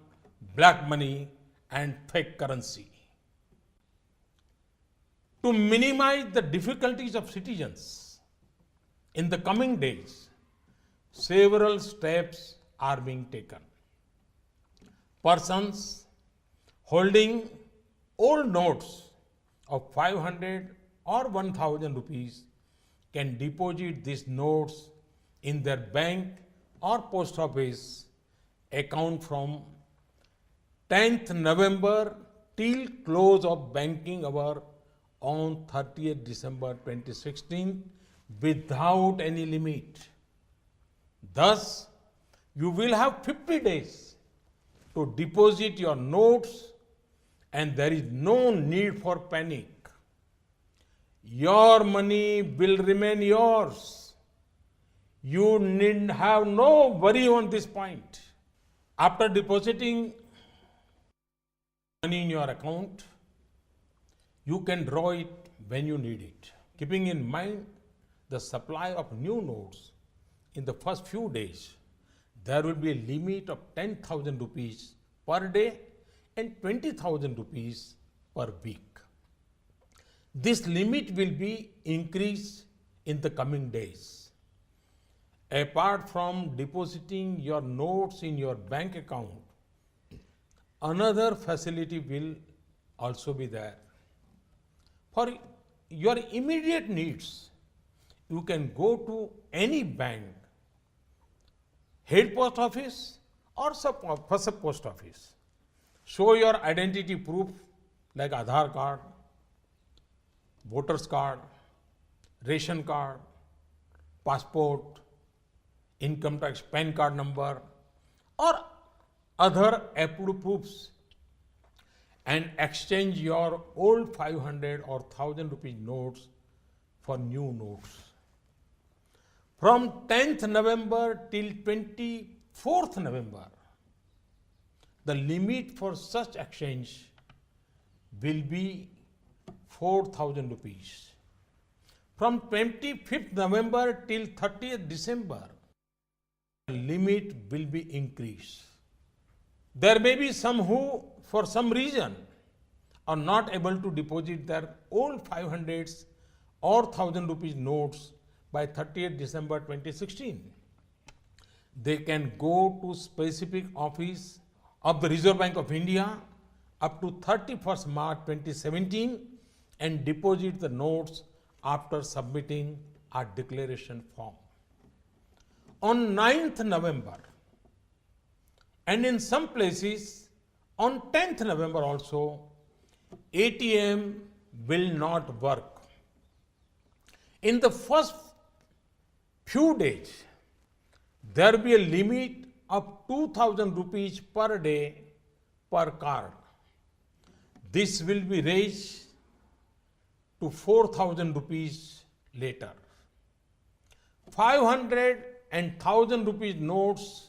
black money, and fake currency. To minimize the difficulties of citizens, in the coming days, several steps are being taken. Persons holding old notes of 500 or 1000 rupees can deposit these notes in their bank or post office account from 10th November till close of banking hour on 30th December 2016 without any limit. Thus, you will have 50 days to deposit your notes and there is no need for panic. Your money will remain yours. You need have no worry on this point. After depositing money in your account, you can draw it when you need it. Keeping in mind the supply of new notes in the first few days, there will be a limit of 10,000 rupees per day and 20,000 rupees per week. This limit will be increased in the coming days. Apart from depositing your notes in your bank account, another facility will also be there. For your immediate needs, you can go to any bank, head post office or sub post office. Show your identity proof like Aadhaar card, voters card, ration card, passport, income tax, PAN card number, or other approved proofs, and exchange your old 500 or 1000 rupee notes for new notes. From 10th November till 24th November, the limit for such exchange will be 4,000 rupees. From 25th November till 30th December, the limit will be increased. There may be some who, for some reason, are not able to deposit their old 500s or 1000 rupees notes by 30th December 2016. They can go to specific office of the Reserve Bank of India up to 31st March 2017 and deposit the notes after submitting a declaration form. On 9th November, and in some places on 10th November also, ATM will not work. In the first few days, there will be a limit of 2,000 rupees per day per card. This will be raised to 4,000 rupees later. 500 and 1,000 rupees notes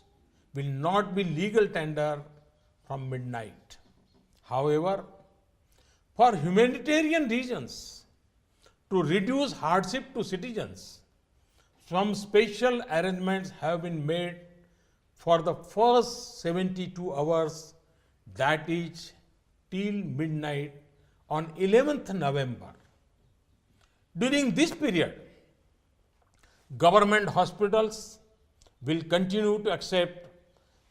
will not be legal tender from midnight. However, for humanitarian reasons, to reduce hardship to citizens, some special arrangements have been made for the first 72 hours, that is till midnight on 11th November. During this period, government hospitals will continue to accept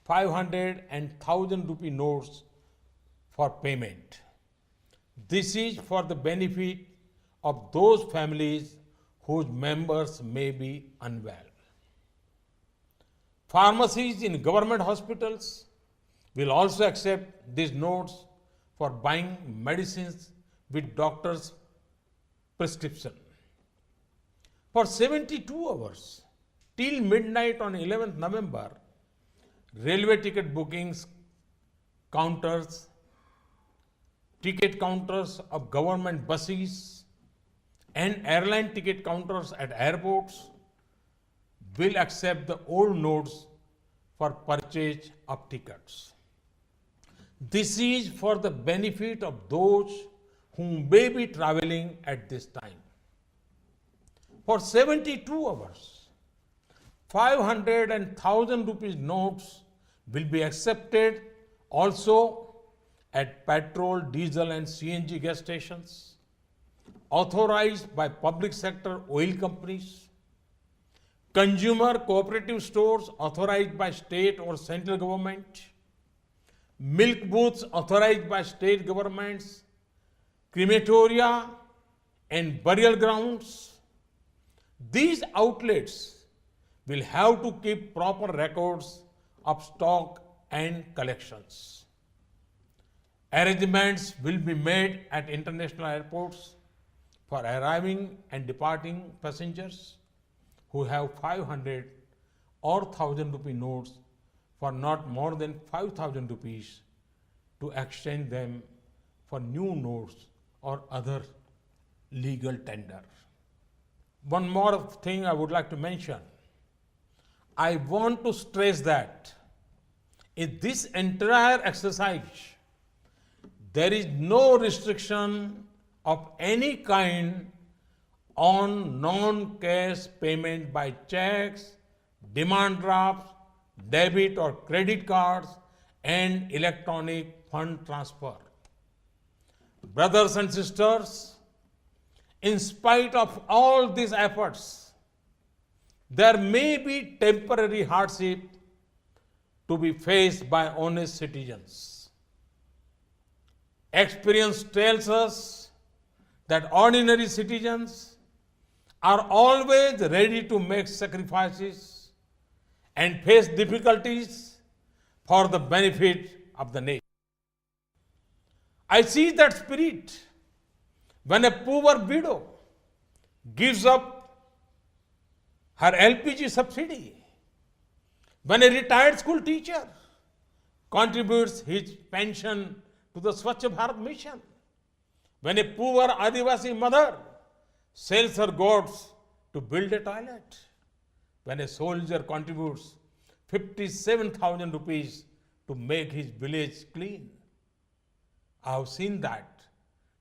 500 and 1,000 rupee notes for payment. This is for the benefit of those families whose members may be unwell. Pharmacies in government hospitals will also accept these notes for buying medicines with doctor's prescription. For 72 hours, till midnight on 11th November, railway ticket bookings counters, ticket counters of government buses, and airline ticket counters at airports will accept the old notes for purchase of tickets. This is for the benefit of those who may be traveling at this time. For 72 hours, 500 and 1,000 rupees notes will be accepted also at petrol, diesel and CNG gas stations, authorized by public sector oil companies, consumer cooperative stores authorized by state or central government, milk booths authorized by state governments, crematoria and burial grounds. These outlets will have to keep proper records of stock and collections. Arrangements will be made at international airports for arriving and departing passengers who have 500 or 1,000 rupee notes for not more than 5,000 rupees to exchange them for new notes or other legal tender. One more thing I would like to mention. I want to stress that in this entire exercise, there is no restriction of any kind on non-cash payment by checks, demand drafts, debit or credit cards, and electronic fund transfer. Brothers and sisters, in spite of all these efforts, there may be temporary hardship to be faced by honest citizens. Experience tells us that ordinary citizens are always ready to make sacrifices and face difficulties for the benefit of the nation. I see that spirit when a poor widow gives up her LPG subsidy, when a retired school teacher contributes his pension to the Swachh Bharat mission, when a poor Adivasi mother sells her goats to build a toilet, when a soldier contributes 57,000 rupees to make his village clean. I have seen that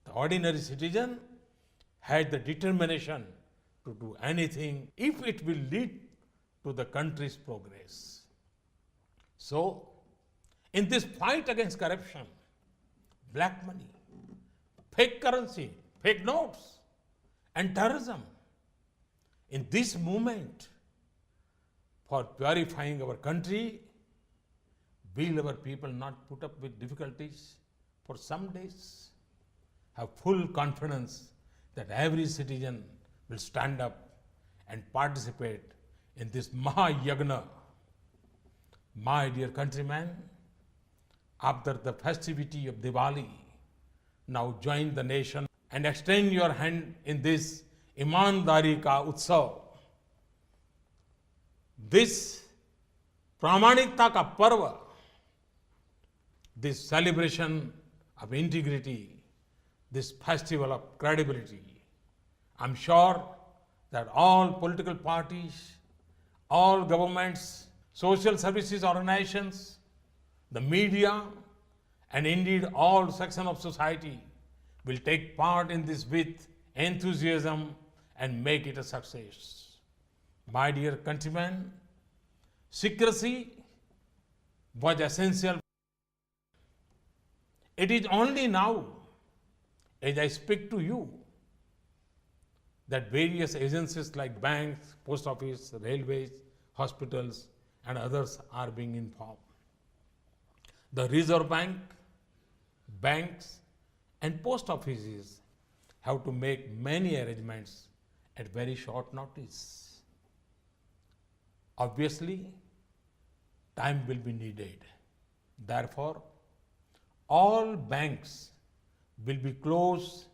the ordinary citizen had the determination to do anything if it will lead to the country's progress. So, in this fight against corruption, black money, fake currency, fake notes, and terrorism, in this movement for purifying our country, will our people not put up with difficulties for some days? Have full confidence that every citizen will stand up and participate in this Mahayagna. My dear countrymen, after the festivity of Diwali, now join the nation and extend your hand in this Imandari ka Utsav. This Pramanikta ka Parva, this celebration of integrity, this festival of credibility. I'm sure that all political parties, all governments, social services organizations, the media, and indeed all sections of society will take part in this with enthusiasm and make it a success. My dear countrymen, secrecy was essential. It is only now, as I speak to you, that various agencies like banks, post office, railways, hospitals, and others are being informed. The Reserve Bank, banks, and post offices have to make many arrangements at very short notice. Obviously, time will be needed. Therefore, all banks will be closed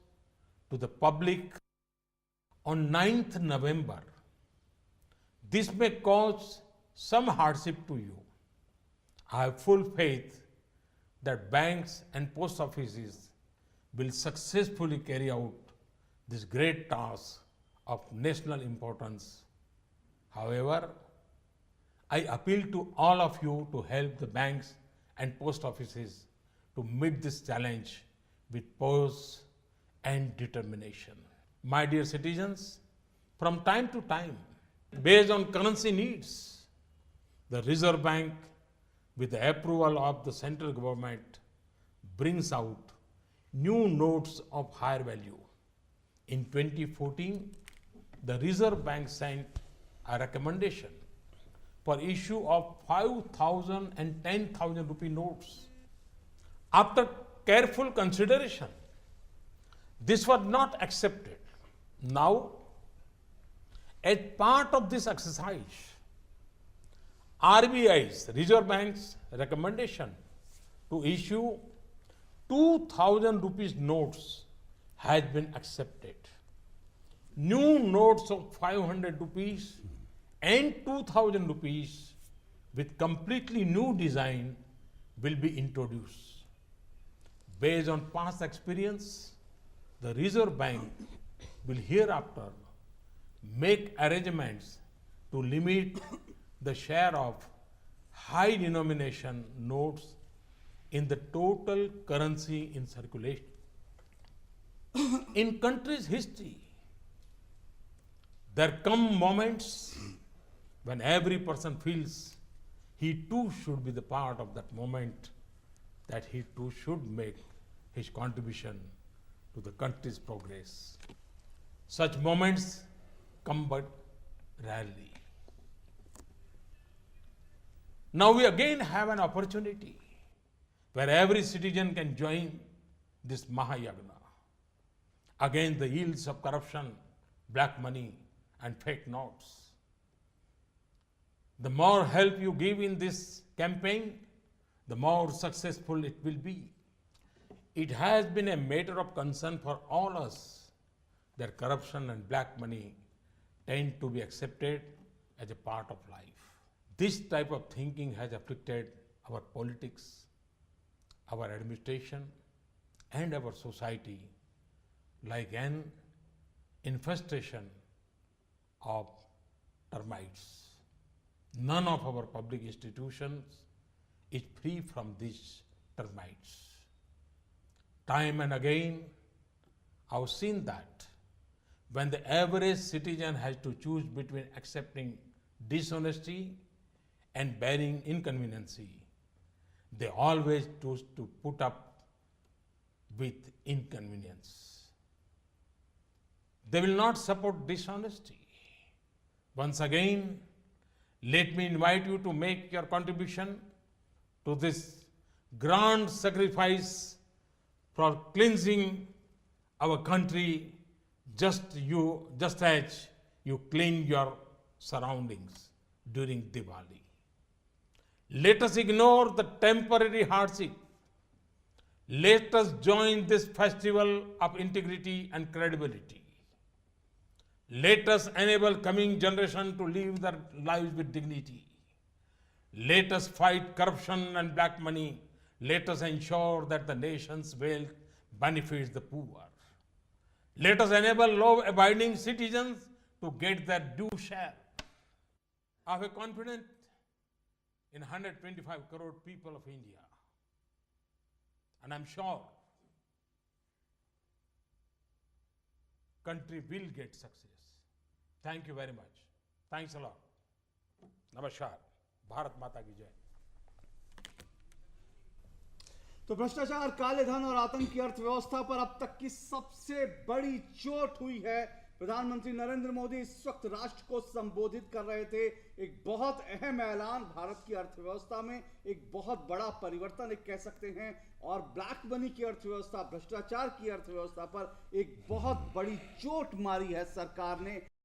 to the public on 9th November. This may cause some hardship to you. I have full faith that banks and post offices will successfully carry out this great task of national importance. However, I appeal to all of you to help the banks and post offices to meet this challenge with poise and determination. My dear citizens, from time to time, based on currency needs, the Reserve Bank, with the approval of the central government, brings out new notes of higher value. In 2014, the Reserve Bank sent a recommendation for issue of 5,000 and 10,000 rupee notes. After careful consideration, this was not accepted. Now, as part of this exercise, RBI's, Reserve Bank's recommendation to issue 2,000 rupees notes has been accepted. New notes of 500 rupees and 2,000 rupees with completely new design will be introduced. Based on past experience, the Reserve Bank will hereafter make arrangements to limit the share of high denomination notes in the total currency in circulation. In country's history, there come moments when every person feels he too should be the part of that moment, that he too should make his contribution to the country's progress. Such moments come but rarely. Now we again have an opportunity where every citizen can join this Mahayagna against the ills of corruption, black money, and fake notes. The more help you give in this campaign, the more successful it will be. It has been a matter of concern for all us that corruption and black money tend to be accepted as a part of life. This type of thinking has afflicted our politics, our administration, and our society like an infestation of termites. None of our public institutions is free from these termites. Time and again, I've seen that when the average citizen has to choose between accepting dishonesty and bearing inconvenience, they always choose to put up with inconvenience. They will not support dishonesty. Once again, let me invite you to make your contribution to this grand sacrifice for cleansing our country, just as you clean your surroundings during Diwali. Let us ignore the temporary hardship. Let us join this festival of integrity and credibility. Let us enable coming generation to live their lives with dignity. Let us fight corruption and black money. Let us ensure that the nation's wealth benefits the poor. Let us enable law-abiding citizens to get their due share. I have confidence in 125 crore people of India. And I'm sure country will get success. Thank you very much. Thanks a lot. Namaskar. Bharat माता की जय. तो भ्रष्टाचार, काले धन और आतंक की अर्थव्यवस्था पर अब तक की सबसे बड़ी चोट हुई है. प्रधानमंत्री नरेंद्र मोदी इस वक्त राष्ट्र को संबोधित कर रहे थे. एक बहुत अहम ऐलान, भारत की अर्थव्यवस्था में एक बहुत बड़ा परिवर्तन एक कह सकते हैं. और ब्लैक मनी की अर्थव्यवस्था, भ्रष्टाचार की अर्थव्यवस्था पर एक बहुत बड़ी चोट मारी है सरकार ने.